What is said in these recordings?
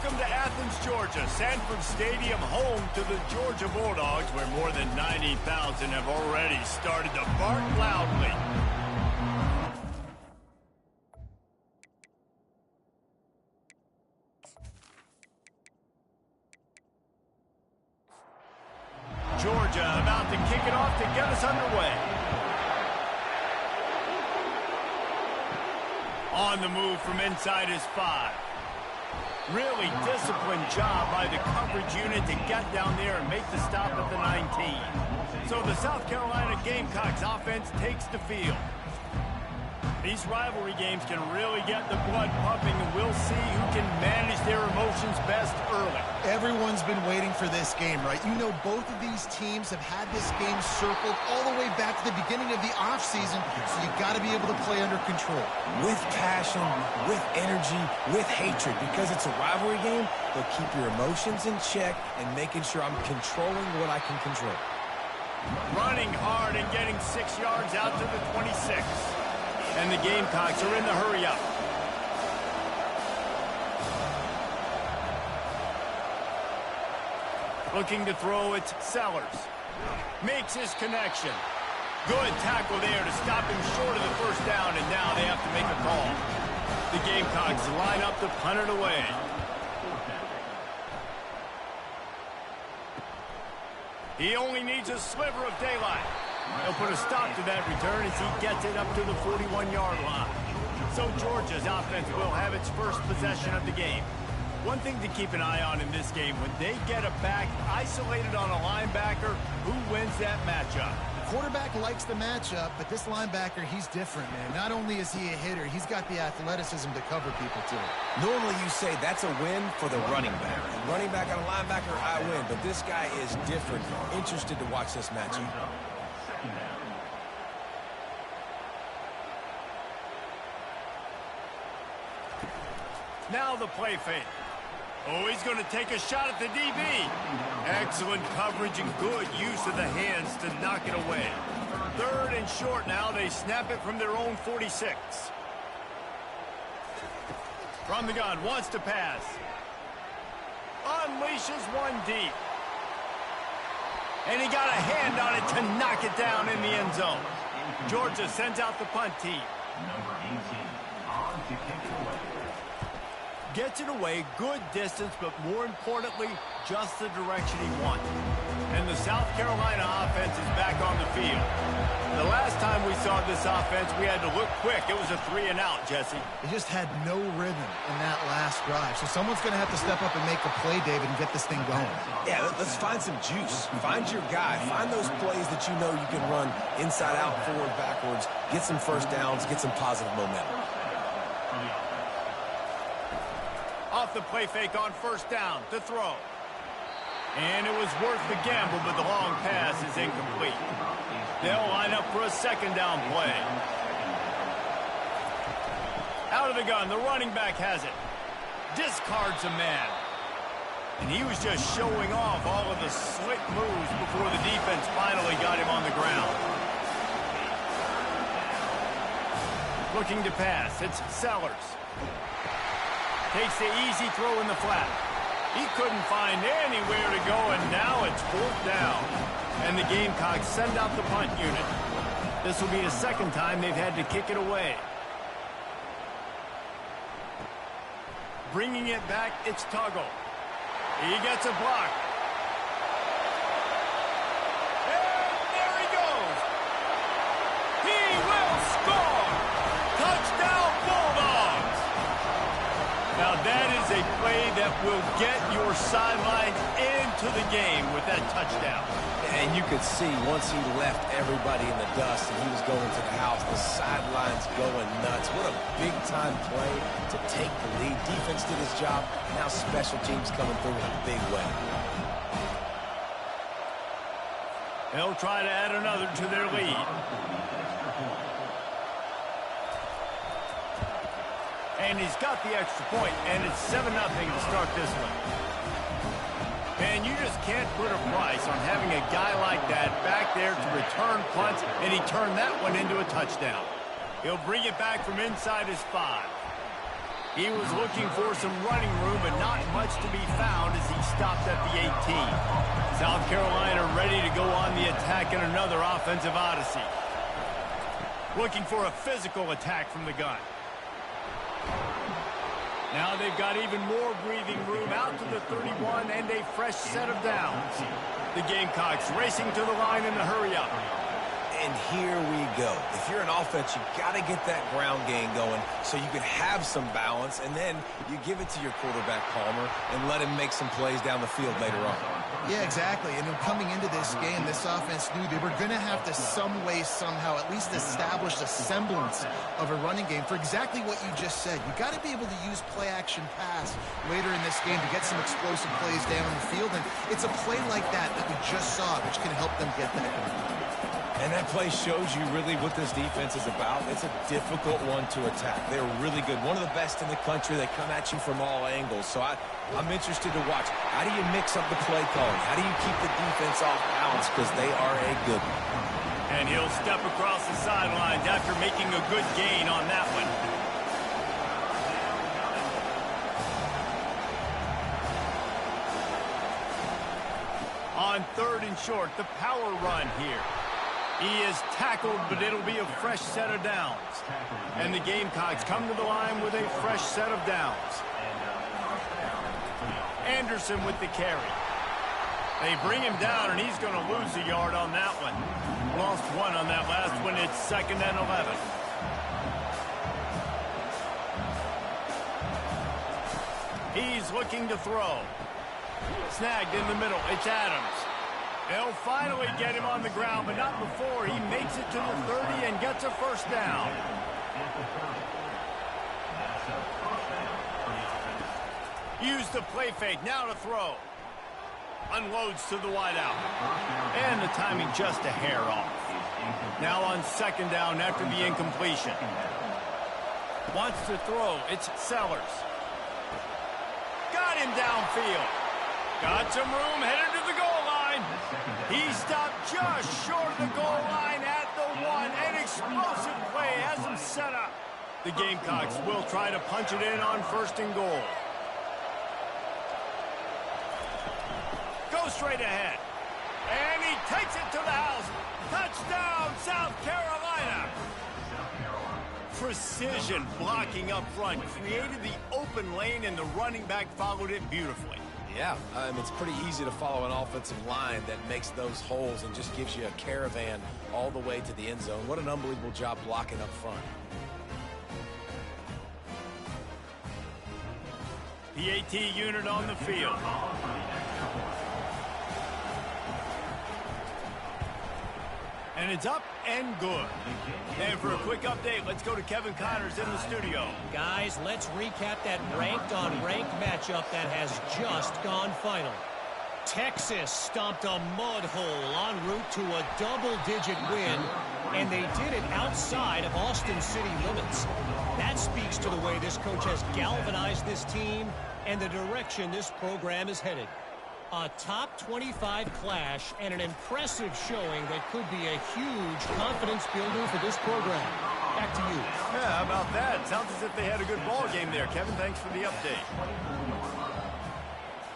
Welcome to Athens, Georgia, Sanford Stadium, home to the Georgia Bulldogs, where more than 90,000 have already started to bark loudly. Georgia about to kick it off to get us underway. On the move from inside his 5. Really disciplined job by the coverage unit to get down there and make the stop at the 19. So the South Carolina Gamecocks offense takes the field. These rivalry games can really get the blood pumping, and we'll see who can manage their emotions best early. Everyone's been waiting for this game, right? You know, both of these teams have had this game circled all the way back to the beginning of the offseason, so you got to be able to play under control. With passion, with energy, with hatred, because it's a rivalry game, but keep your emotions in check and making sure I'm controlling what I can control. Running hard and getting 6 yards out to the 26. And the Gamecocks are in the hurry-up. Looking to throw, it's Sellers. Makes his connection. Good tackle there to stop him short of the first down, and now they have to make a call. The Gamecocks line up to punt it away. He only needs a sliver of daylight. He'll put a stop to that return as he gets it up to the 41-yard line. So Georgia's offense will have its first possession of the game. One thing to keep an eye on in this game, when they get a back isolated on a linebacker, who wins that matchup? Quarterback likes the matchup, but this linebacker, he's different, man. Not only is he a hitter, he's got the athleticism to cover people, too. Normally you say that's a win for the running back. Running back on a linebacker, I win. But this guy is different. Interested to watch this matchup. Now the play fake. Oh, he's going to take a shot at the DB. Excellent coverage and good use of the hands to knock it away. 3rd and short now. They snap it from their own 46. From the gun, wants to pass. Unleashes one deep. And he got a hand on it to knock it down in the end zone. Georgia sends out the punt team. Number 18, on to kick it away. Gets it away, good distance, but more importantly, just the direction he wanted. And the South Carolina offense is back on the field. The last time we saw this offense, we had to look quick. It was a 3-and-out, Jesse. They just had no rhythm in that last drive. So someone's going to have to step up and make a play, David, and get this thing going. Yeah, let's find some juice. Find your guy. Find those plays that you know you can run inside out, forward, backwards. Get some first downs. Get some positive momentum. Off the play fake on first down to throw. And it was worth the gamble, but the long pass is incomplete. They'll line up for a second down play. Out of the gun, the running back has it. Discards a man. And he was just showing off all of the slick moves before the defense finally got him on the ground. Looking to pass, it's Sellers. Takes the easy throw in the flat. He couldn't find anywhere to go, and now it's 4th down. And the Gamecocks send out the punt unit. This will be the second time they've had to kick it away. Bringing it back, it's Tuggle. He gets a block. And there he goes. He will score. Touchdown, Bulldogs. Now that is a play that will get your sidelines into the game with that touchdown. And you could see once he left everybody in the dust and he was going to the house, the sidelines going nuts. What a big-time play to take the lead. Defense did his job. Now special teams coming through in a big way. They'll try to add another to their lead. And he's got the extra point, and it's 7-0 to start this one. And you just can't put a price on having a guy like that back there to return punts, and he turned that one into a touchdown. He'll bring it back from inside his 5. He was looking for some running room, but not much to be found as he stopped at the 18. South Carolina ready to go on the attack in another offensive odyssey. Looking for a physical attack from the gun. Now they've got even more breathing room out to the 31 and a fresh set of downs. The Gamecocks racing to the line in the hurry-up. And here we go. If you're an offense, you got to get that ground game going so you can have some balance, and then you give it to your quarterback, Palmer, and let him make some plays down the field later on. Yeah, exactly. And coming into this game, this offense knew they were going to have to some way, somehow, at least establish a semblance of a running game for exactly what you just said. You got to be able to use play-action pass later in this game to get some explosive plays down the field, and it's a play like that we just saw, which can help them get that going. And that play shows you really what this defense is about. It's a difficult one to attack. They're really good. One of the best in the country. They come at you from all angles. So I'm interested to watch. How do you mix up the play calling? How do you keep the defense off balance? Because they are a good one. And he'll step across the sidelines after making a good gain on that one. On 3rd and short, the power run here. He is tackled, but it'll be a fresh set of downs. And the Gamecocks come to the line with a fresh set of downs. Anderson with the carry. They bring him down, and he's going to lose a yard on that one. Lost one on that last one. It's 2nd and 11. He's looking to throw. Snagged in the middle. It's Adams. They'll finally get him on the ground, but not before he makes it to the 30 and gets a first down. Use the play fake. Now to throw. Unloads to the wideout. And the timing just a hair off. Now on 2nd down after the incompletion. Wants to throw. It's Sellers. Got him downfield. Got some room, headed to the goal line. He stopped just short of the goal line at the 1. An explosive play has him set up. The Gamecocks will try to punch it in on 1st and goal. Go straight ahead. And he takes it to the house. Touchdown, South Carolina. Precision blocking up front. Created the open lane, and the running back followed it beautifully. Yeah, it's pretty easy to follow an offensive line that makes those holes and just gives you a caravan all the way to the end zone. What an unbelievable job blocking up front. PAT unit on the field. And it's up and good. And for a quick update, let's go to Kevin Connors in the studio. Guys, let's recap that ranked-on-ranked matchup that has just gone final. Texas stomped a mud hole en route to a double-digit win, and they did it outside of Austin city limits. That speaks to the way this coach has galvanized this team and the direction this program is headed. A top 25 clash and an impressive showing that could be a huge confidence builder for this program. Back to you. Yeah, how about that? Sounds as if they had a good ball game there. Kevin, thanks for the update.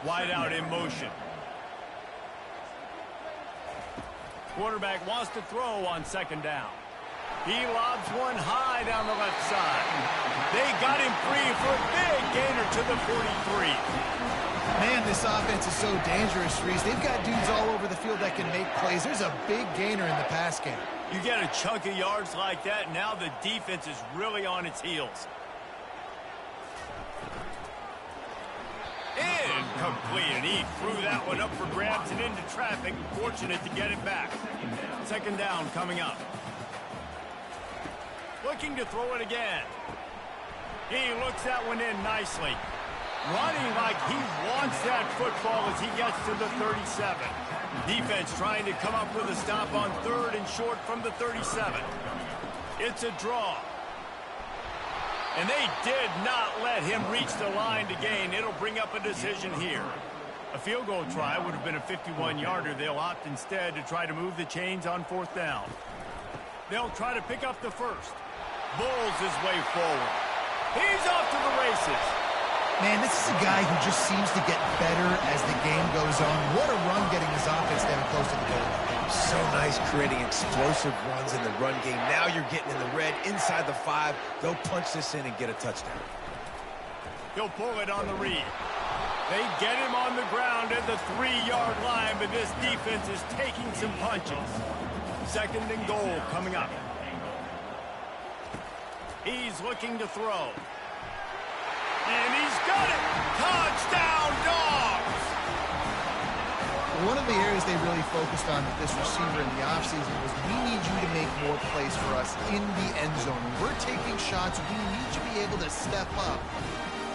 Wide out in motion. Quarterback wants to throw on 2nd down. He lobs one high down the left side. They got him free for a big gainer to the 43. Man, this offense is so dangerous, Reese. They've got dudes all over the field that can make plays. There's a big gainer in the pass game. You get a chunk of yards like that, now the defense is really on its heels. Incomplete, and he threw that one up for grabs and into traffic. Fortunate to get it back. 2nd down coming up. Looking to throw it again. He looks that one in nicely. Running like he wants that football as he gets to the 37. Defense trying to come up with a stop on 3rd and short from the 37. It's a draw. And they did not let him reach the line to gain. It'll bring up a decision here. A field goal try would have been a 51-yarder. They'll opt instead to try to move the chains on 4th down. They'll try to pick up the first. Bulls his way forward. He's off to the races. Man, this is a guy who just seems to get better as the game goes on. What a run getting his offense down close to the goal. So nice creating explosive runs in the run game. Now you're getting in the red inside the 5. Go punch this in and get a touchdown. He'll pull it on the read. They get him on the ground at the 3-yard line, but this defense is taking some punches. 2nd and goal coming up. He's looking to throw. And he's got it! Touchdown, Dogs! One of the areas they really focused on with this receiver in the offseason was we need you to make more plays for us in the end zone. When we're taking shots, we need you to be able to step up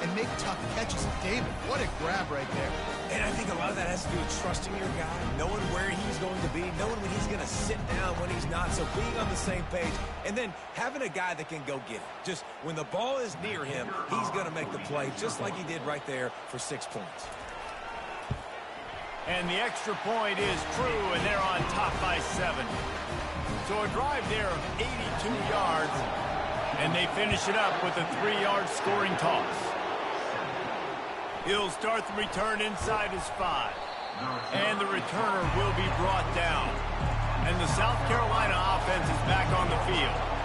and make tough catches. David, what a grab right there. And I think a lot of that has to do with trusting your guy, knowing where he's going to be, knowing when he's going to sit down, when he's not. So being on the same page, and then having a guy that can go get it. Just when the ball is near him, he's going to make the play, just like he did right there for 6 points. And the extra point is true, and they're on top by 7. So a drive there of 82 yards, and they finish it up with a 3-yard scoring toss. He'll start the return inside his 5. And the returner will be brought down. And the South Carolina offense is back on the field.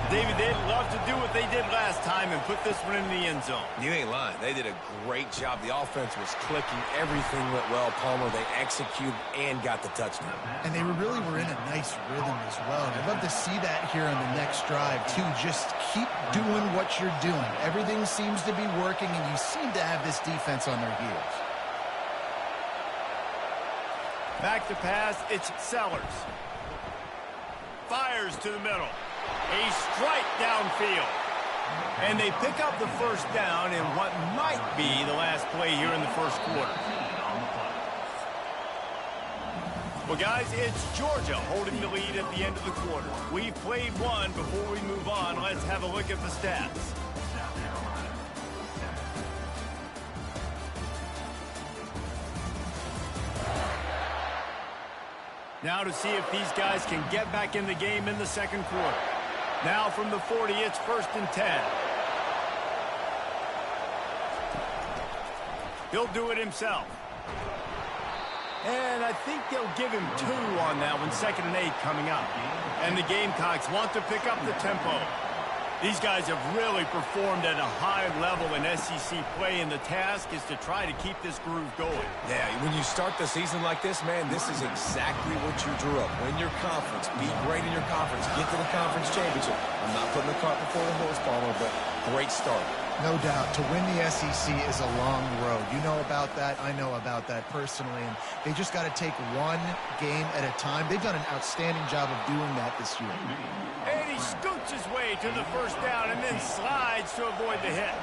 David, they'd love to do what they did last time and put this one in the end zone. You ain't lying. They did a great job. The offense was clicking. Everything went well, Palmer. They executed and got the touchdown. And they really were in a nice rhythm as well. And I'd love to see that here on the next drive, too. Just keep doing what you're doing. Everything seems to be working, and you seem to have this defense on their heels. Back to pass, it's Sellers. Fires to the middle. A strike downfield. And they pick up the first down in what might be the last play here in the first quarter. Well, guys, it's Georgia holding the lead at the end of the quarter. We've played one. Before we move on, let's have a look at the stats. Now to see if these guys can get back in the game in the second quarter. Now from the 40, it's 1st and 10. He'll do it himself. And I think they'll give him 2 on that one, 2nd and 8 coming up. And the Gamecocks want to pick up the tempo. These guys have really performed at a high level in SEC play, and the task is to try to keep this groove going. Yeah, when you start the season like this, man, this is exactly what you drew up. Win your conference, be great in your conference, get to the conference championship. I'm not putting the cart before the horse, Palmer, but great start. No doubt. To win the SEC is a long road. You know about that. I know about that personally. And they just got to take one game at a time. They've done an outstanding job of doing that this year. And he scoots his way to the first down and then slides to avoid the hit.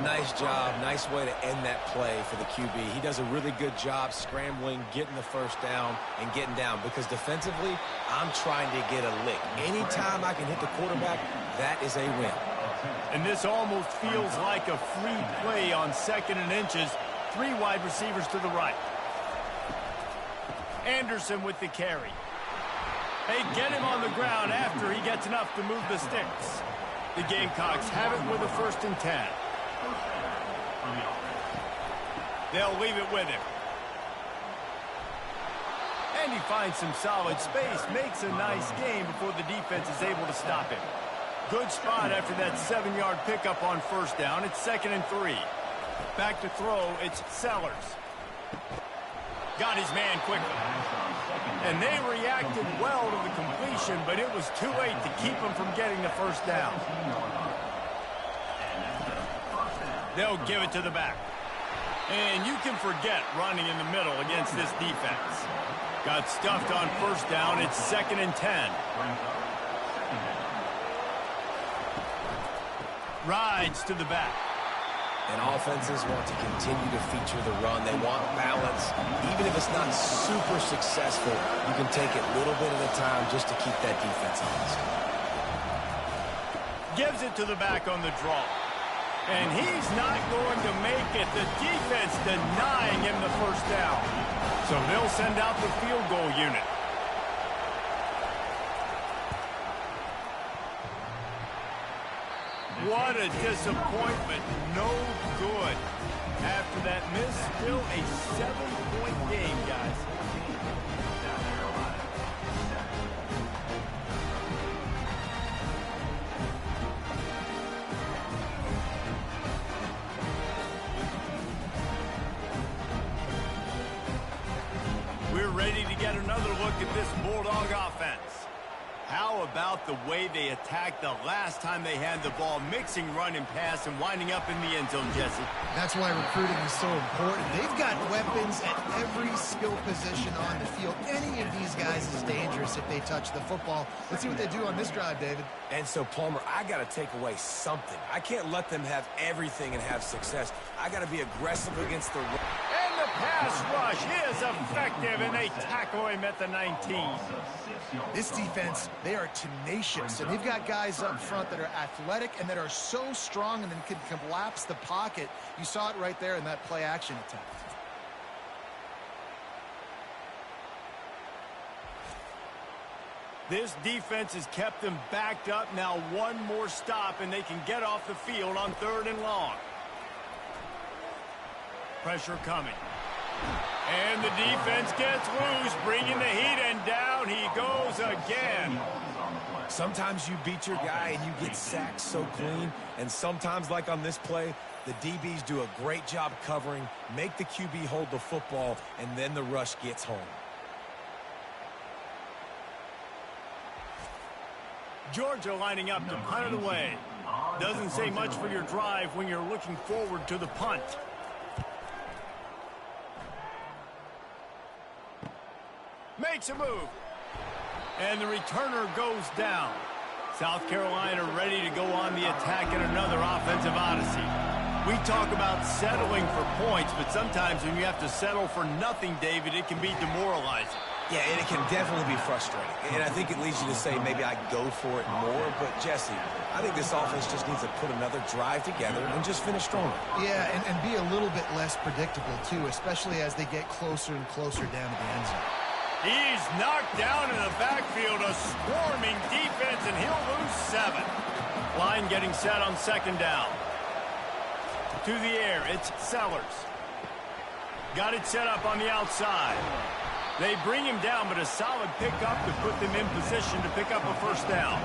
Nice job. Nice way to end that play for the QB. He does a really good job scrambling, getting the first down, and getting down. Because defensively, I'm trying to get a lick. Anytime I can hit the quarterback, that is a win. And this almost feels like a free play on 2nd and inches. 3 wide receivers to the right. Anderson with the carry. They get him on the ground after he gets enough to move the sticks. The Gamecocks have it with a 1st and 10. They'll leave it with him. And he finds some solid space, makes a nice game before the defense is able to stop him. Good spot after that 7-yard pickup on first down. It's 2nd and 3. Back to throw, it's Sellers. Got his man quickly. And they reacted well to the completion, but it was too late to keep him from getting the first down. They'll give it to the back. And you can forget running in the middle against this defense. Got stuffed on first down. It's 2nd and 10. Rides to the back. And offenses want to continue to feature the run. They want balance. Even if it's not super successful, you can take it little bit at a time just to keep that defense honest. Gives it to the back on the draw. And he's not going to make it. The defense denying him the first down. So they'll send out the field goal unit. What a disappointment. No good. After that miss, still a 7-point game, guys. We're ready to get another look at this Bulldog offense. How about the way they attacked the last time they had the ball, mixing run and pass and winding up in the end zone, Jesse? That's why recruiting is so important. They've got weapons at every skill position on the field. Any of these guys is dangerous if they touch the football. Let's see what they do on this drive, David. And so, Palmer, I got to take away something. I can't let them have everything and have success. I got to be aggressive against the run. And the pass rush is effective, and they tackle him at the 19. This defense, they are tenacious, and they've got guys up front that are athletic and that are so strong and then can collapse the pocket. You saw it right there in that play-action attempt. This defense has kept them backed up. Now one more stop, and they can get off the field on 3rd and long. Pressure coming. And the defense gets loose, bringing the heat, and down he goes again. Sometimes you beat your guy and you get sacked so clean, and sometimes, like on this play, the DBs do a great job covering, make the QB hold the football, and then the rush gets home. Georgia lining up to punt it away. Doesn't say much for your drive when you're looking forward to the punt. Makes a move. And the returner goes down. South Carolina ready to go on the attack in another offensive odyssey. We talk about settling for points, but sometimes when you have to settle for nothing, David, it can be demoralizing. Yeah, and it can definitely be frustrating. And I think it leads you to say maybe I go for it more. But, Jesse, I think this offense just needs to put another drive together and just finish stronger. Yeah, and be a little bit less predictable, too, especially as they get closer and closer down to the end zone. He's knocked down in the backfield, a swarming defense, and he'll lose 7. Line getting set on 2nd down. To the air, it's Sellers. Got it set up on the outside. They bring him down, but a solid pickup to put them in position to pick up a 1st down.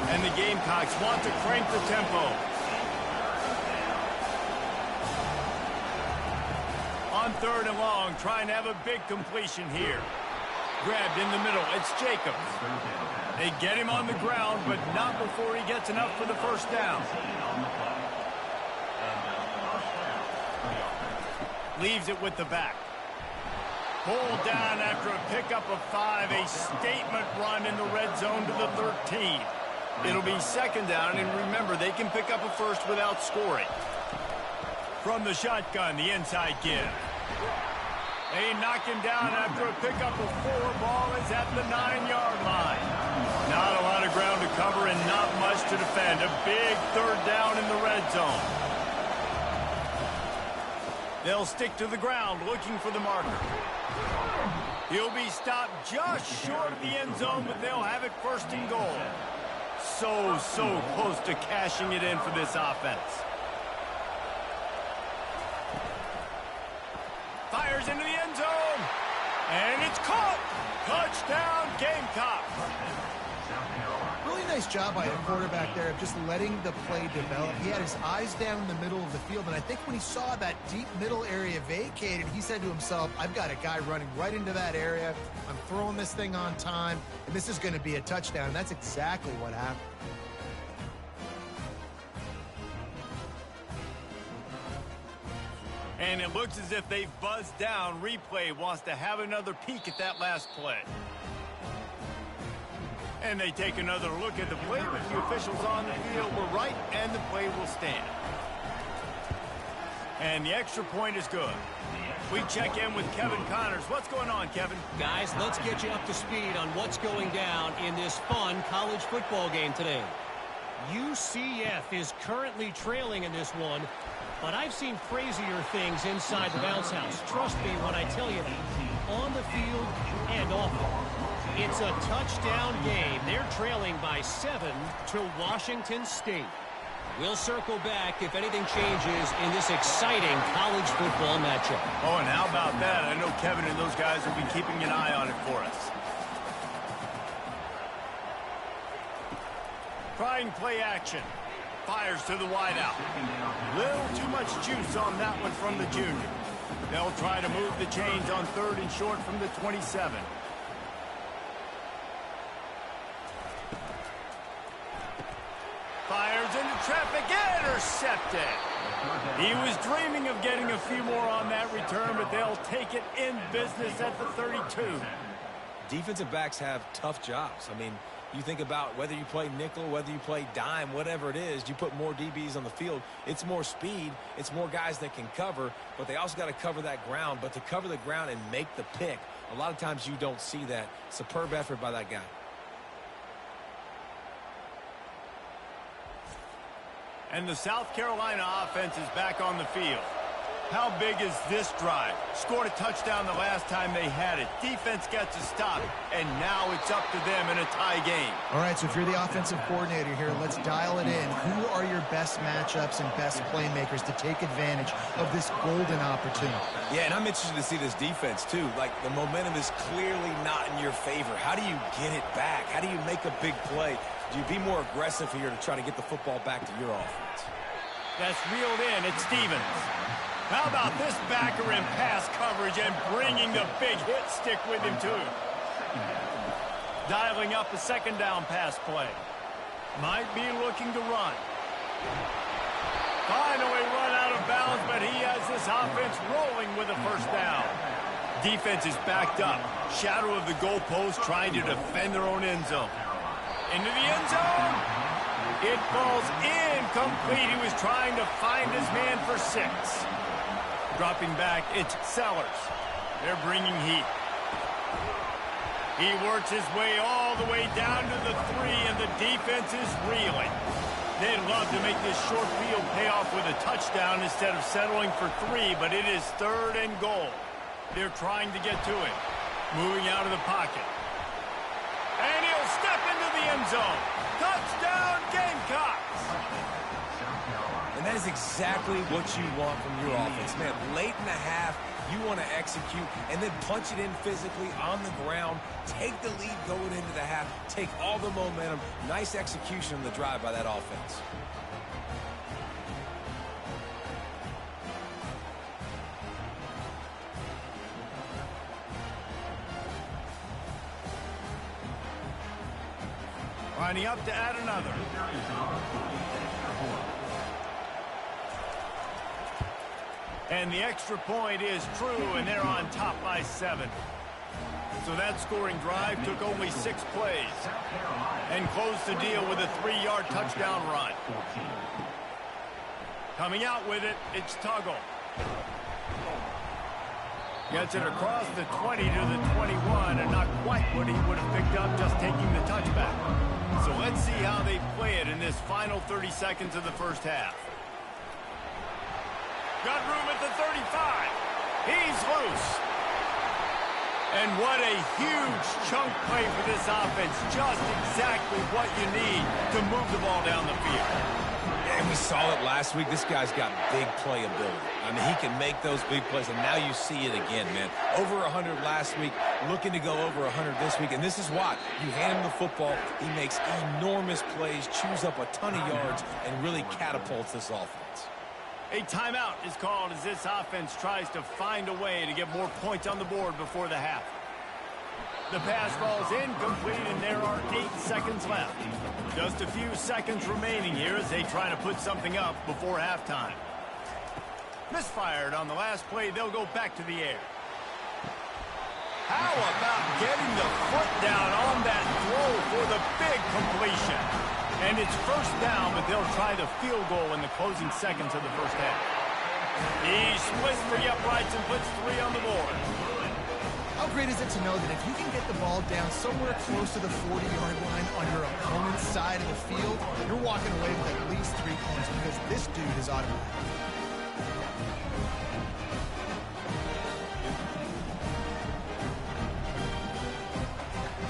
And the Gamecocks want to crank the tempo. On 3rd and long, trying to have a big completion here. Grabbed in the middle, it's Jacobs. They get him on the ground, but not before he gets enough for the 1st down. Leaves it with the back. Pulled down after a pickup of 5, a statement run in the red zone to the 13. It'll be 2nd down, and remember, they can pick up a 1st without scoring. From the shotgun, the inside give. They knock him down after a pickup of 4. Ball is at the 9-yard line. Not a lot of ground to cover and not much to defend. A big 3rd down in the red zone. They'll stick to the ground looking for the marker. He'll be stopped just short of the end zone, but they'll have it 1st and goal. So close to cashing it in for this offense. Fires into the end zone. And it's caught. Touchdown, Gamecocks. Really nice job by the quarterback there of just letting the play develop. He had his eyes down in the middle of the field, and I think when he saw that deep middle area vacated, he said to himself, I've got a guy running right into that area. I'm throwing this thing on time, and this is going to be a touchdown. And that's exactly what happened. And it looks as if they've buzzed down. Replay wants to have another peek at that last play. And they take another look at the play, but the officials on the field were right, and the play will stand. And the extra point is good. We check in with Kevin Connors. What's going on, Kevin? Guys, let's get you up to speed on what's going down in this fun college football game today. UCF is currently trailing in this one, but I've seen crazier things inside the bounce house. Trust me when I tell you that. On the field and off it. It's a touchdown game. They're trailing by 7 to Washington State. We'll circle back if anything changes in this exciting college football matchup. Oh, and how about that? I know Kevin and those guys will be keeping an eye on it for us. Trying play action. Fires to the wideout. Little too much juice on that one from the junior. They'll try to move the chains on 3rd and short from the 27. Fires into traffic, intercepted. He was dreaming of getting a few more on that return, but they'll take it in business at the 32. Defensive backs have tough jobs. I mean, you think about whether you play nickel, whether you play dime, whatever it is, you put more DBs on the field. It's more speed. It's more guys that can cover, but they also got to cover that ground. But to cover the ground and make the pick, a lot of times you don't see that. Superb effort by that guy. And the South Carolina offense is back on the field. How big is this drive? Scored a touchdown the last time they had it. Defense gets a stop, and now it's up to them in a tie game. All right, so if you're the offensive coordinator here, let's dial it in. Who are your best matchups and best playmakers to take advantage of this golden opportunity? Yeah, and I'm interested to see this defense, too. Like, the momentum is clearly not in your favor. How do you get it back? How do you make a big play? Do you be more aggressive here to try to get the football back to your offense? That's reeled in. It's Stevens. How about this backer in pass coverage and bringing the big hit stick with him, too? Dialing up a 2nd down pass play. Might be looking to run. Finally run out of bounds, but he has this offense rolling with a 1st down. Defense is backed up. Shadow of the goalpost trying to defend their own end zone. Into the end zone. It falls incomplete. He was trying to find his man for 6. Dropping back, it's Sellers. They're bringing heat. He works his way all the way down to the 3, and the defense is reeling. They'd love to make this short field pay off with a touchdown instead of settling for 3, but it is 3rd and goal. They're trying to get to it. Moving out of the pocket. And he'll step into the end zone. Touchdown, Gamecocks! And that is exactly what you want from your offense. Man, late in the half, you want to execute and then punch it in physically on the ground, take the lead going into the half, take all the momentum. Nice execution on the drive by that offense. Lining up to add another. And the extra point is true, and they're on top by 7. So that scoring drive took only 6 plays and closed the deal with a 3-yard touchdown run. Coming out with it, it's Tuggle. Gets it across the 20 to the 21, and not quite what he would have picked up just taking the touchback. So let's see how they play it in this final 30 seconds of the 1st half. Got room at the 35. He's loose. And what a huge chunk play for this offense. Just exactly what you need to move the ball down the field. And we saw it last week. This guy's got big playability. I mean, he can make those big plays, and now you see it again, man. Over 100 last week, looking to go over 100 this week, and this is why. You hand him the football, he makes enormous plays, chews up a ton of yards, and really catapults this offense. A timeout is called as this offense tries to find a way to get more points on the board before the half. The pass falls incomplete, and there are 8 seconds left. Just a few seconds remaining here as they try to put something up before halftime. Misfired on the last play. They'll go back to the air. How about getting the foot down on that throw for the big completion? And it's 1st down, but they'll try the field goal in the closing seconds of the 1st half. He splits for the uprights and puts 3 on the board. How great is it to know that if you can get the ball down somewhere close to the 40-yard line on your opponent's side of the field, you're walking away with at least 3 points because this dude is automatic.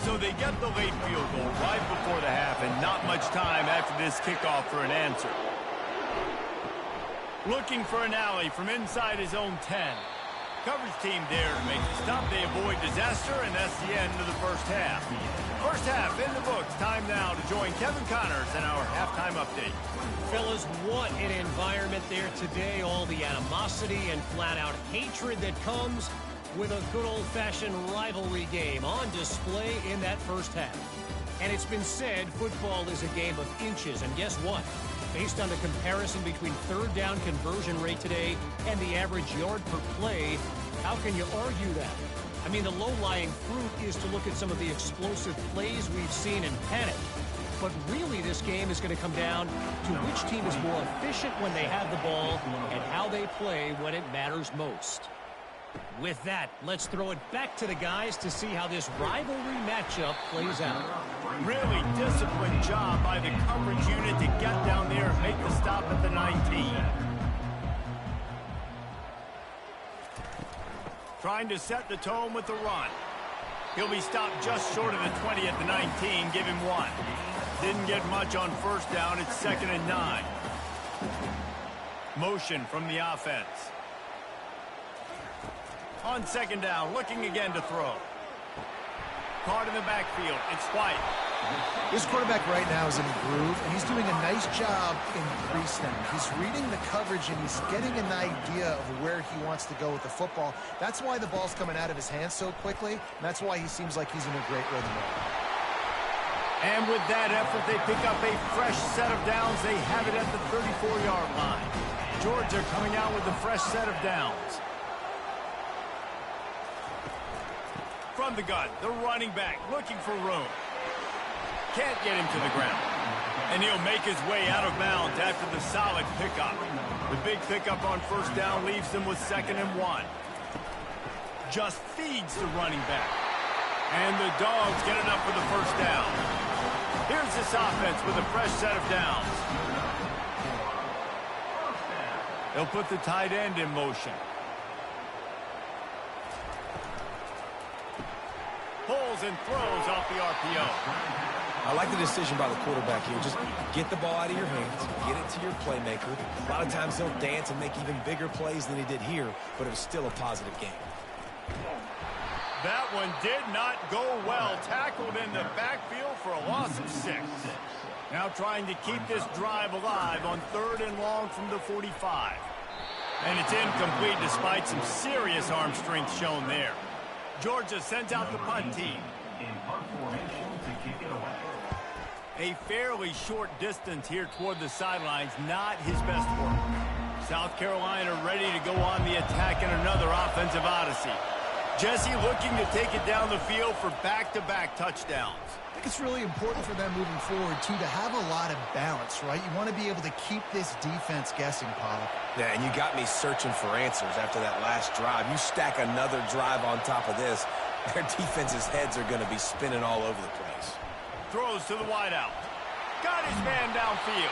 So they get the late field goal right before the half, and not much time after this kickoff for an answer. Looking for an alley from inside his own 10. Coverage team there to make the stop. They avoid disaster, and that's the end of the first half. First half in the books. Time now to join Kevin Connors in our halftime update. Fellas, what an environment there today. All the animosity and flat-out hatred that comes with a good old-fashioned rivalry game on display in that first half. And it's been said football is a game of inches. And guess what? Based on the comparison between third down conversion rate today and the average yard per play, how can you argue that? I mean, the low-lying fruit is to look at some of the explosive plays we've seen in panic. But really, this game is going to come down to which team is more efficient when they have the ball and how they play when it matters most. With that, let's throw it back to the guys to see how this rivalry matchup plays out. Really disciplined job by the coverage unit to get down there and make the stop at the 19. Trying to set the tone with the run. He'll be stopped just short of the 20 at the 19. Give him 1. Didn't get much on first down. It's 2nd and 9. Motion from the offense. On 2nd down, looking again to throw. Caught in the backfield. It's White. This quarterback right now is in a groove, and he's doing a nice job in pre-snap. He's reading the coverage, and he's getting an idea of where he wants to go with the football. That's why the ball's coming out of his hands so quickly, and that's why he seems like he's in a great rhythm. And with that effort, they pick up a fresh set of downs. They have it at the 34-yard line. Georgia coming out with a fresh set of downs. From the gun, the running back looking for room. Can't get him to the ground. And he'll make his way out of bounds after the solid pickup. The big pickup on first down leaves them with 2nd and 1. Just feeds the running back. And the Dogs get enough for the first down. Here's this offense with a fresh set of downs. They'll put the tight end in motion. Pulls and throws off the RPO. I like the decision by the quarterback here. Just get the ball out of your hands, get it to your playmaker. A lot of times he'll dance and make even bigger plays than he did here, but it was still a positive game. That one did not go well. Tackled in the backfield for a loss of 6. Now trying to keep this drive alive on 3rd and long from the 45. And it's incomplete despite some serious arm strength shown there. Georgia sends out the punt team. In punt formation to kick it away. A fairly short distance here toward the sidelines, not his best work. South Carolina ready to go on the attack in another offensive odyssey. Jesse looking to take it down the field for back-to-back touchdowns. I think it's really important for them moving forward, too, to have a lot of balance, right? You want to be able to keep this defense guessing, Pollock. Yeah, and you got me searching for answers after that last drive. You stack another drive on top of this, their defense's heads are going to be spinning all over the place. Throws to the wideout. Got his man downfield.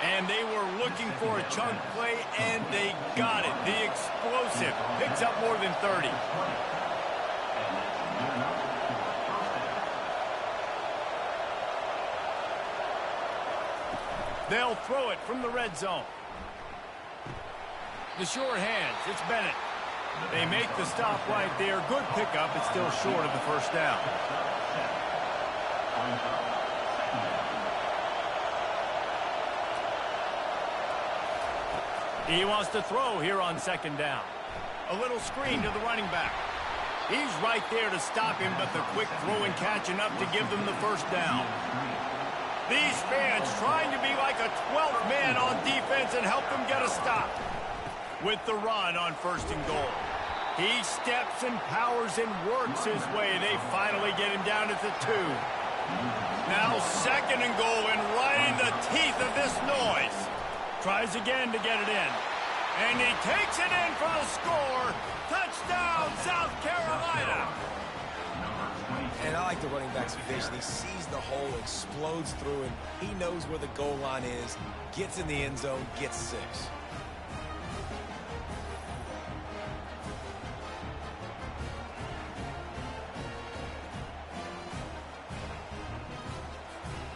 And they were looking for a chunk play, and they got it. The explosive picks up more than 30. They'll throw it from the red zone. The sure hands, it's Bennett. They make the stop right there. Good pickup. It's still short of the first down. He wants to throw here on 2nd down. A little screen to the running back. He's right there to stop him, but the quick throw and catch enough to give them the first down. These fans trying to be like a 12th man on defense and help them get a stop. With the run on 1st and goal. He steps and powers and works his way. They finally get him down at the 2. Now 2nd and goal, and right in the teeth of this noise. Tries again to get it in. And he takes it in for the score. Touchdown, South Carolina. And I like the running back's vision. He sees the hole, explodes through, and he knows where the goal line is, gets in the end zone, gets 6.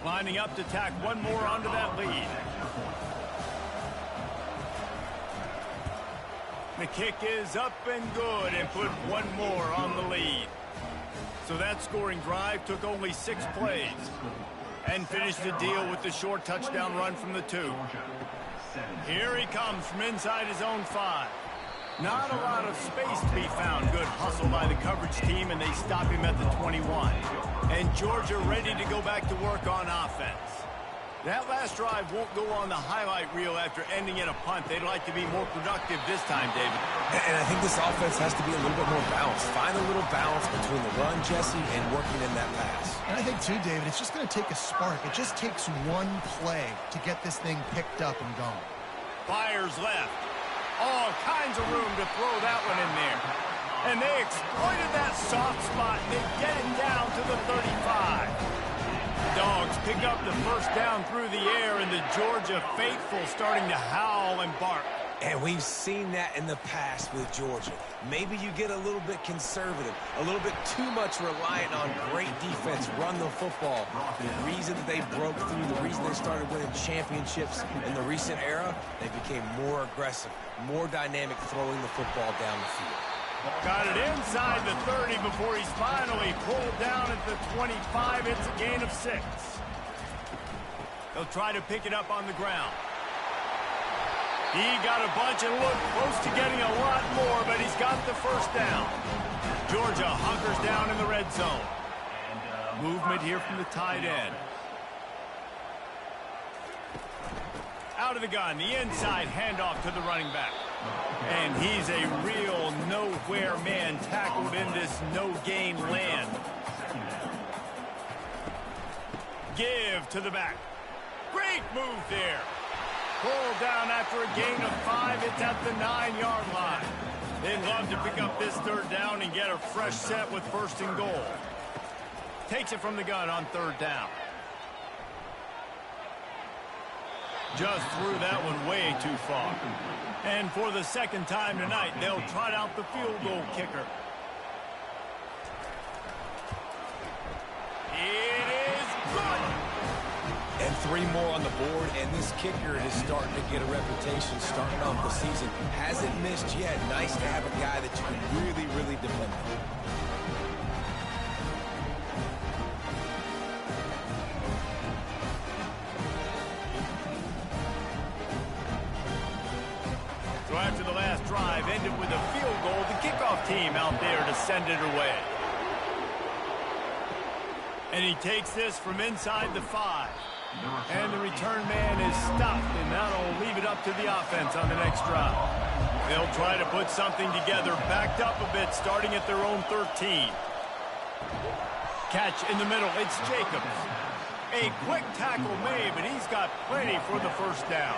Lining up to tack one more onto that lead. The kick is up and good and put one more on the lead. So that scoring drive took only 6 plays and finished the deal with the short touchdown run from the 2. Here he comes from inside his own 5. Not a lot of space to be found. Good hustle by the coverage team, and they stop him at the 21. And Georgia ready to go back to work on offense. That last drive won't go on the highlight reel after ending in a punt. They'd like to be more productive this time, David. And I think this offense has to be a little bit more balanced. Find a little balance between the run, Jesse, and working in that pass. And I think, too, David, it's just going to take a spark. It just takes one play to get this thing picked up and going. Fires left. All kinds of room to throw that one in there. And they exploited that soft spot, and they get it down to the 35. Dogs pick up the first down through the air, and the Georgia faithful starting to howl and bark. And we've seen that in the past with Georgia. Maybe you get a little bit conservative, a little bit too much reliant on great defense, run the football. The reason that they broke through, the reason they started winning championships in the recent era, they became more aggressive, more dynamic throwing the football down the field. Got it inside the 30 before he's finally pulled down at the 25. It's a gain of 6. They'll try to pick it up on the ground. He got a bunch and looked close to getting a lot more, but he's got the first down. Georgia hunkers down in the red zone. Movement here from the tight end. Out of the gun, the inside handoff to the running back. And he's a real nowhere man tackled in this no-gain land. Give to the back. Great move there. Pulled down after a gain of 5. It's at the 9-yard line. They'd love to pick up this third down and get a fresh set with 1st and goal. Takes it from the gun on 3rd down. Just threw that one way too far. And for the 2nd time tonight, they'll trot out the field goal kicker. It is good. And 3 more on the board, and this kicker is starting to get a reputation starting off the season. Hasn't missed yet. Nice to have a guy that you can really, really depend on. So after the last drive ended with a field goal, the kickoff team out there to send it away. And he takes this from inside the 5. And the return man is stopped, and that'll leave it up to the offense on the next drive. They'll try to put something together, backed up a bit, starting at their own 13. Catch in the middle, it's Jacobs. A quick tackle made, but he's got plenty for the 1st down.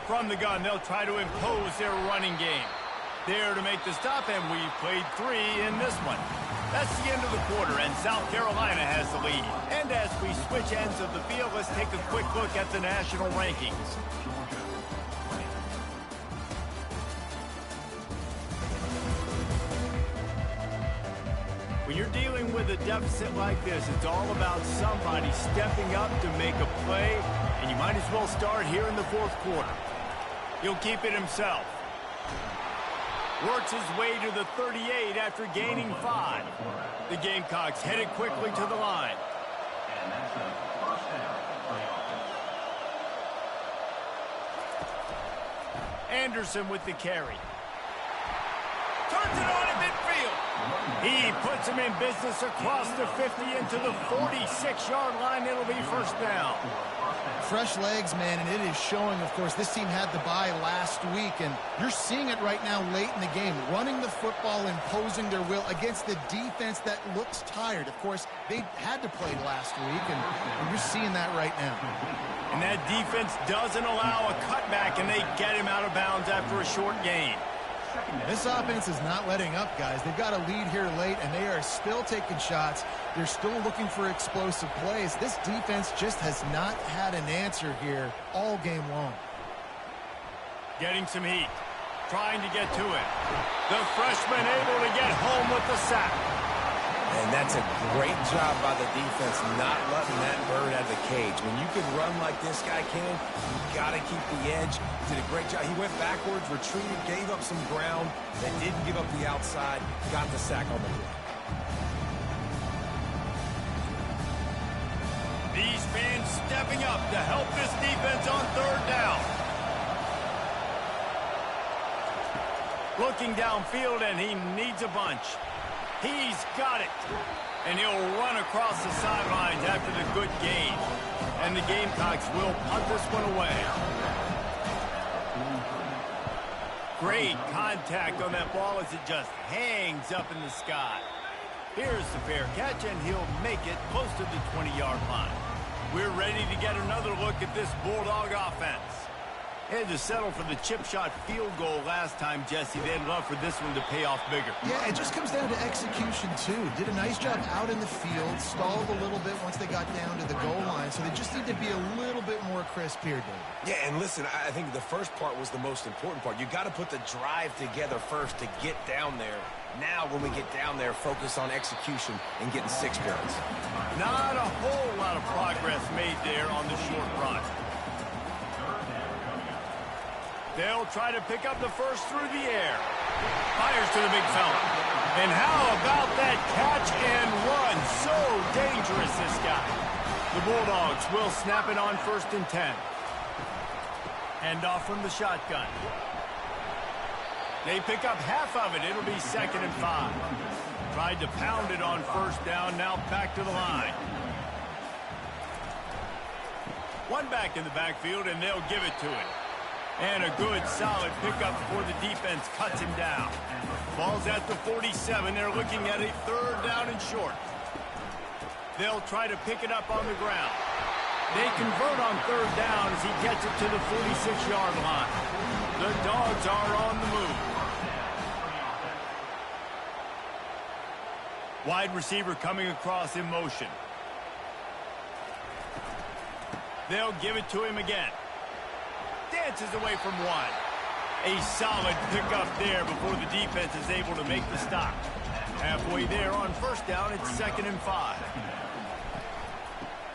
From the gun, they'll try to impose their running game. There to make the stop, and we've played 3 in this one. That's the end of the quarter, and South Carolina has the lead. And as we switch ends of the field, let's take a quick look at the national rankings. When you're dealing with a deficit like this, it's all about somebody stepping up to make a play, and you might as well start here in the 4th quarter. He'll keep it himself. Works his way to the 38 after gaining 5. The Gamecocks headed quickly to the line. And that's a 1st down for the offense. Anderson with the carry. Turns it on in midfield. He puts him in business across the 50 into the 46-yard line. It'll be 1st down. Fresh legs, man, and it is showing, of course. This team had the bye last week, and you're seeing it right now late in the game. Running the football, imposing their will against the defense that looks tired. Of course, they had to play last week, and you're seeing that right now. And that defense doesn't allow a cutback, and they get him out of bounds after a short gain. This offense is not letting up, guys. They've got a lead here late, and they are still taking shots. They're still looking for explosive plays. This defense just has not had an answer here all game long. Getting some heat. Trying to get to it. The freshman able to get home with the sack. And that's a great job by the defense not letting that bird out of the cage. When you can run like this guy can, you got to keep the edge. Did a great job. He went backwards, retreated, gave up some ground, that didn't give up the outside, got the sack on the play. These fans stepping up to help this defense on third down. Looking downfield, and he needs a bunch. He's got it. And he'll run across the sidelines after the good gain. And the Gamecocks will punt this one away. Great contact on that ball as it just hangs up in the sky. Here's the fair catch, and he'll make it close to the 20-yard line. We're ready to get another look at this Bulldog offense. Had to settle for the chip shot field goal last time, Jesse. They'd love for this one to pay off bigger. Yeah, it just comes down to execution, too. Did a nice job out in the field, stalled a little bit once they got down to the goal line, so they just need to be a little bit more crisp here, David. Yeah, and listen, I think the first part was the most important part. You got to put the drive together first to get down there. Now, when we get down there, focus on execution and getting 6 yards. Not a whole lot of progress made there on the short run. They'll try to pick up the first through the air. Fires to the big fella. And how about that catch and run? So dangerous, this guy. The Bulldogs will snap it on 1st and 10. Hand off from the shotgun. They pick up half of it. It'll be 2nd and 5. Tried to pound it on 1st down. Now back to the line. One back in the backfield, and they'll give it to him. And a good, solid pickup before the defense cuts him down. Ball's at the 47. They're looking at a 3rd down and short. They'll try to pick it up on the ground. They convert on 3rd down as he gets it to the 46-yard line. The Dogs are on the move. Wide receiver coming across in motion. They'll give it to him again. Dances away from one. A solid pickup there before the defense is able to make the stop. Halfway there on 1st down, it's 2nd and 5.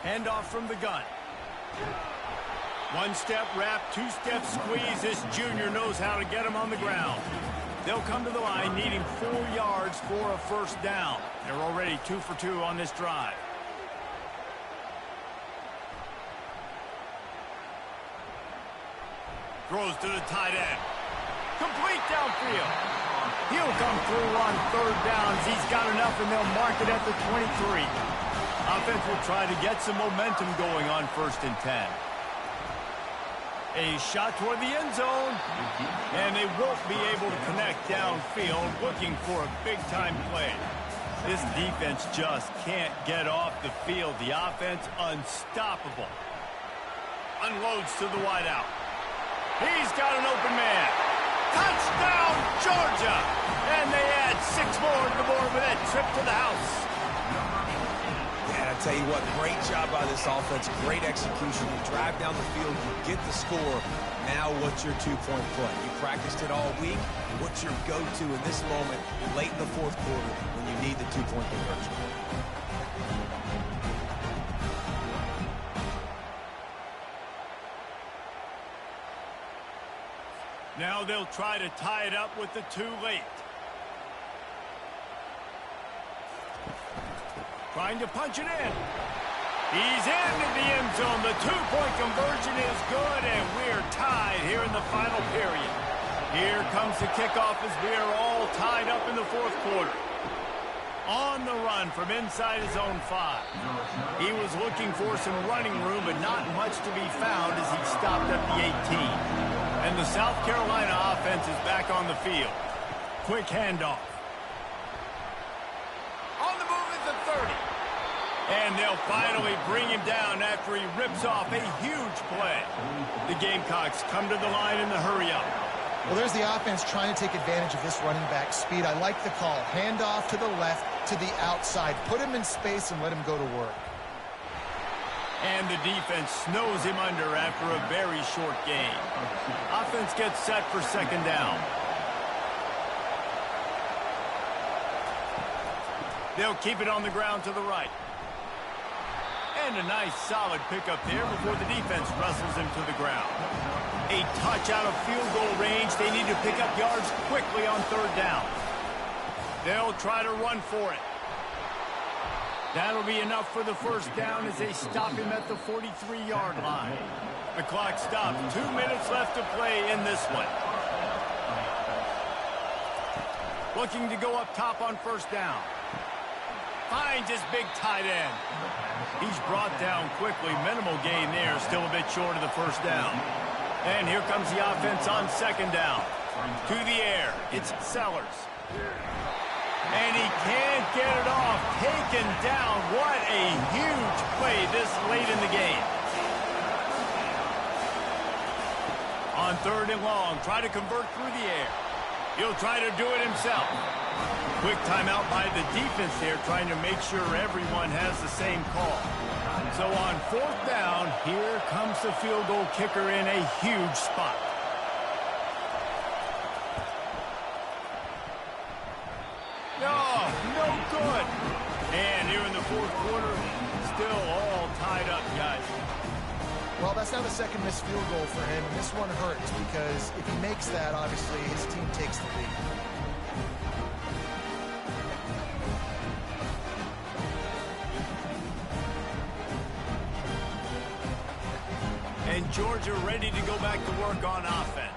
Handoff from the gun. 1-step wrap, 2-step squeeze. This junior knows how to get him on the ground. They'll come to the line needing 4 yards for a 1st down. They're already 2 for 2 on this drive. Throws to the tight end. Complete downfield. He'll come through on 3rd downs. He's got enough, and they'll mark it at the 23. Offense will try to get some momentum going on 1st and 10. A shot toward the end zone. And they won't be able to connect downfield, looking for a big-time play. This defense just can't get off the field. The offense unstoppable. Unloads to the wideout. He's got an open man. Touchdown, Georgia! And they add 6 more to the board with that trip to the house. And I tell you what, great job by this offense. Great execution. You drive down the field, you get the score. Now what's your 2-point play? You practiced it all week. What's your go-to in this moment late in the 4th quarter when you need the 2-point conversion? Now they'll try to tie it up with the 2 late. Trying to punch it in. He's into the end zone. The 2-point conversion is good, and we're tied here in the final period. Here comes the kickoff as we are all tied up in the 4th quarter. On the run from inside his own 5. He was looking for some running room, but not much to be found as he stopped at the 18. And the South Carolina offense is back on the field. Quick handoff. On the move at the 30. And they'll finally bring him down after he rips off a huge play. The Gamecocks come to the line in the hurry-up. Well, there's the offense trying to take advantage of this running back speed. I like the call. Handoff to the left, to the outside. Put him in space and let him go to work. And the defense snows him under after a very short gain. Offense gets set for 2nd down. They'll keep it on the ground to the right. And a nice solid pickup there before the defense wrestles him to the ground. A touch out of field goal range. They need to pick up yards quickly on third down. They'll try to run for it. That'll be enough for the first down as they stop him at the 43-yard line. The clock stops. 2 minutes left to play in this one. Looking to go up top on first down. Finds his big tight end. He's brought down quickly. Minimal gain there. Still a bit short of the first down. And here comes the offense on second down. To the air. It's Sellers. And he can't get it off. Taken down. What a huge play this late in the game. On third and long. Try to convert through the air. He'll try to do it himself. Quick timeout by the defense there, trying to make sure everyone has the same call. So on fourth down, here comes the field goal kicker in a huge spot. No good. And here in the fourth quarter, still all tied up, guys. Well, that's now the second missed field goal for him, and this one hurts because if he makes that, obviously his team takes the lead. And Georgia ready to go back to work on offense.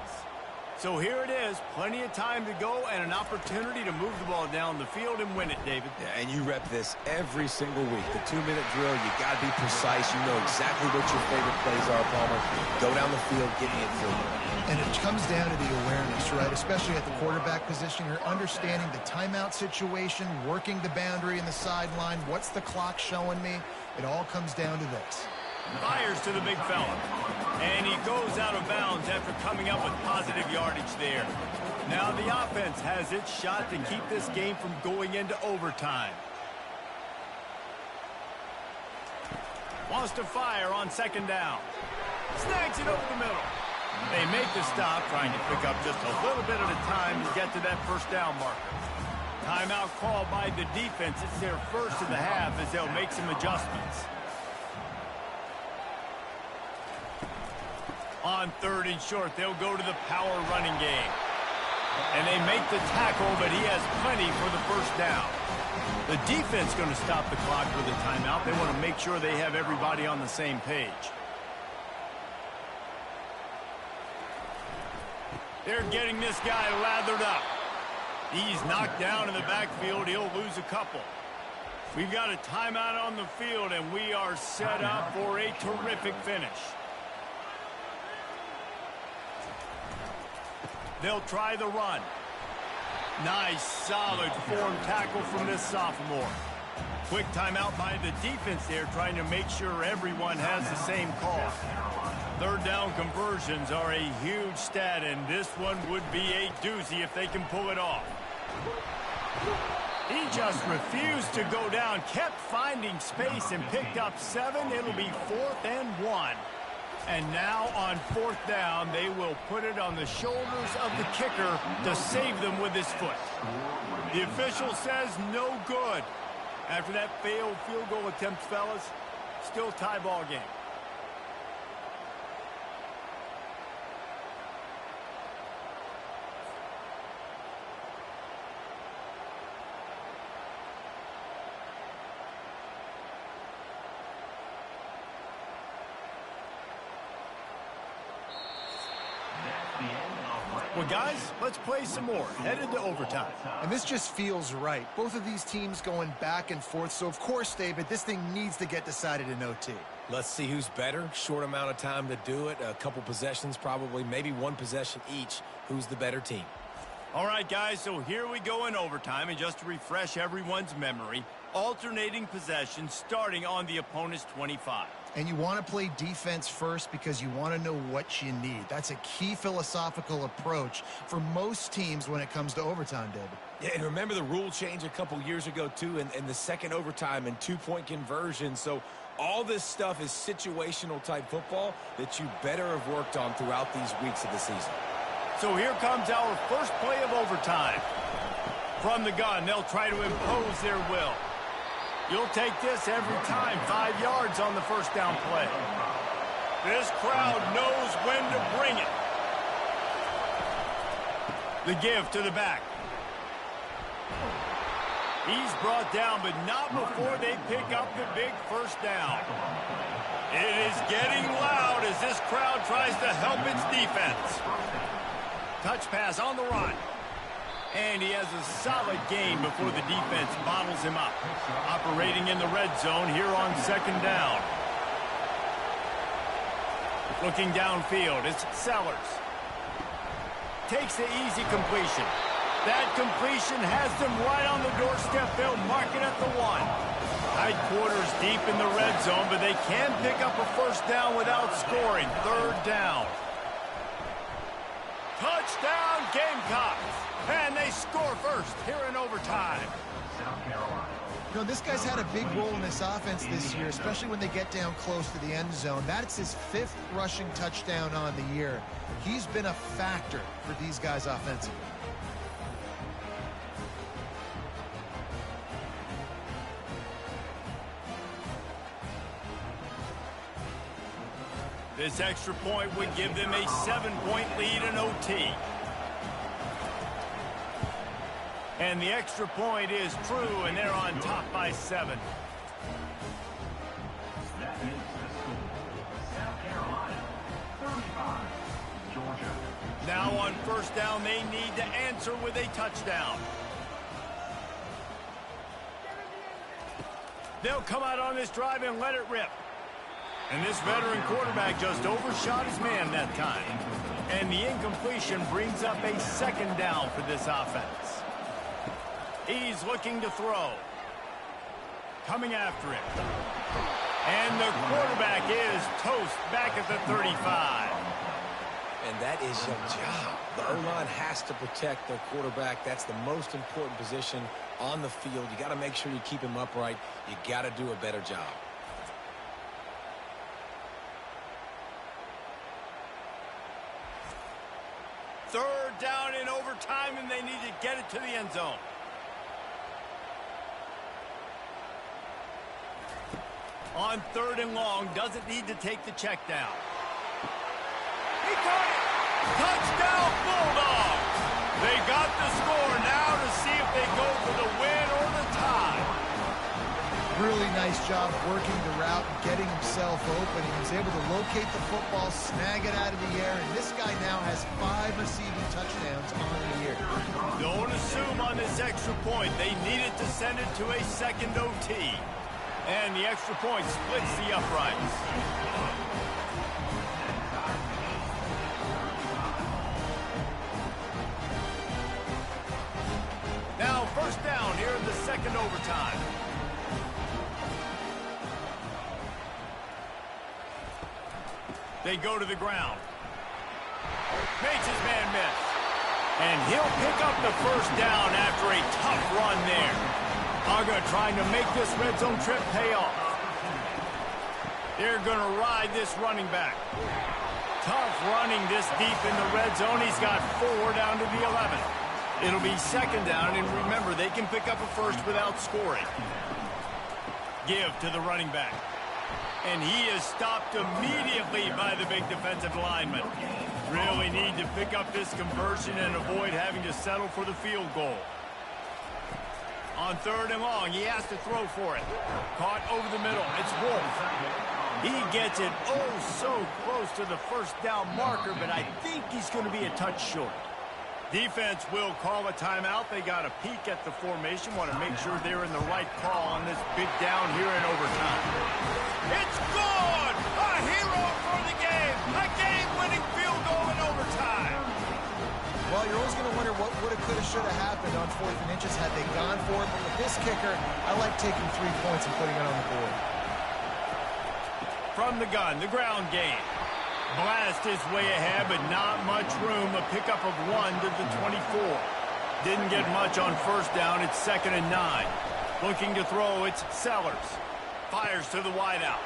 So here it is, plenty of time to go and an opportunity to move the ball down the field and win it, David. Yeah, and you rep this every single week. The 2-minute drill, you got to be precise. You know exactly what your favorite plays are, Palmer. Go down the field, get the infield. And it comes down to the awareness, right? Especially at the quarterback position. You're understanding the timeout situation, working the boundary and the sideline. What's the clock showing me? It all comes down to this. Fires to the big fella. And he goes out of bounds after coming up with positive yardage there. Now the offense has its shot to keep this game from going into overtime. Wants to fire on second down. Snags it over the middle. They make the stop, trying to pick up just a little bit at a time to get to that first down marker. Timeout called by the defense. It's their first of the half as they'll make some adjustments. On third and short, they'll go to the power running game. And they make the tackle, but he has plenty for the first down. The defense going to stop the clock with a timeout. They want to make sure they have everybody on the same page. They're getting this guy lathered up. He's knocked down in the backfield. He'll lose a couple. We've got a timeout on the field, and we are set up for a terrific finish. They'll try the run. Nice, solid form tackle from this sophomore. Quick timeout by the defense there, trying to make sure everyone has the same call. Third down conversions are a huge stat, and this one would be a doozy if they can pull it off. He just refused to go down, kept finding space, and picked up 7. It'll be 4th and 1. And now on fourth down, they will put it on the shoulders of the kicker to save them with his foot. The official says no good. After that failed field goal attempt, fellas, still tie ball game. Well, guys, let's play some more. Headed to overtime. And this just feels right. Both of these teams going back and forth. So, of course, David, this thing needs to get decided in OT. Let's see who's better. Short amount of time to do it. A couple possessions probably. Maybe one possession each. Who's the better team? All right, guys, so here we go in overtime. And just to refresh everyone's memory, alternating possessions starting on the opponent's 25. And you want to play defense first because you want to know what you need. That's a key philosophical approach for most teams when it comes to overtime, David. Yeah, and remember the rule change a couple years ago, too, in the second overtime and two-point conversion. So all this stuff is situational type football that you better have worked on throughout these weeks of the season. So here comes our first play of overtime. From the gun, they'll try to impose their will. You'll take this every time. 5 yards on the first down play. This crowd knows when to bring it. The give to the back. He's brought down, but not before they pick up the big first down. It is getting loud as this crowd tries to help its defense. Touch pass on the run. And he has a solid gain before the defense bottles him up. Operating in the red zone here on second down. Looking downfield, it's Sellers. Takes the easy completion. That completion has them right on the doorstep. They'll mark it at the 1. Tight quarters deep in the red zone, but they can pick up a first down without scoring. Third down. Touchdown, Gamecocks. And they score first here in overtime. You know, this guy's had a big role in this offense this year, especially when they get down close to the end zone. That's his 5th rushing touchdown on the year. He's been a factor for these guys offensively. This extra point would give them a 7-point lead in OT. And the extra point is true, and they're on top by 7. That is the score. South Carolina, 35, Georgia. Now on first down, they need to answer with a touchdown. They'll come out on this drive and let it rip. And this veteran quarterback just overshot his man that time. And the incompletion brings up a second down for this offense. He's looking to throw. Coming after it. And the quarterback is toast back at the 35. And that is your job. The O-line has to protect their quarterback. That's the most important position on the field. You got to make sure you keep him upright. You got to do a better job. Third down in overtime, and they need to get it to the end zone. On third and long, doesn't need to take the check down. He caught it! Touchdown, Bulldogs! They got the score now to see if they go for the win or the tie. Really nice job working the route and getting himself open. He was able to locate the football, snag it out of the air, and this guy now has 5 receiving touchdowns on the year. Don't assume on this extra point. They needed to send it to a second OT. And the extra point splits the uprights. Now first down here in the second overtime. They go to the ground. Makes his man miss. And he'll pick up the first down after a tough run there. Uga trying to make this red zone trip pay off. They're going to ride this running back. Tough running this deep in the red zone. He's got 4 down to the 11. It'll be second down, and remember, they can pick up a first without scoring. Give to the running back. And he is stopped immediately by the big defensive lineman. Really need to pick up this conversion and avoid having to settle for the field goal. On third and long, he has to throw for it. Caught over the middle. It's Wolf. He gets it oh so close to the first down marker, but I think he's going to be a touch short. Defense will call a timeout. They got a peek at the formation. Want to make sure they're in the right call on this big down here in overtime. It's good! A hero for the game! A game-winning field goal in overtime! Well, you're always going to wonder what woulda, coulda, shoulda happened on 4th and inches had they gone for it. But with this kicker, I like taking 3 points and putting it on the board. From the gun, the ground game. Blast his way ahead, but not much room. A pickup of 1 to the 24. Didn't get much on first down. It's 2nd and 9. Looking to throw, it's Sellers. Fires to the wideout.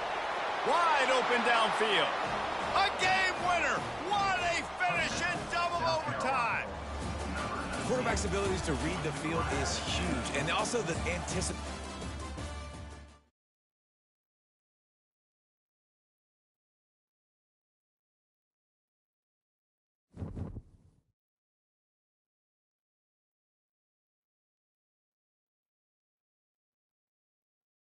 Wide open downfield. A game winner. What a finish in double overtime. What quarterback's abilities to read the field is huge, and also the anticipation.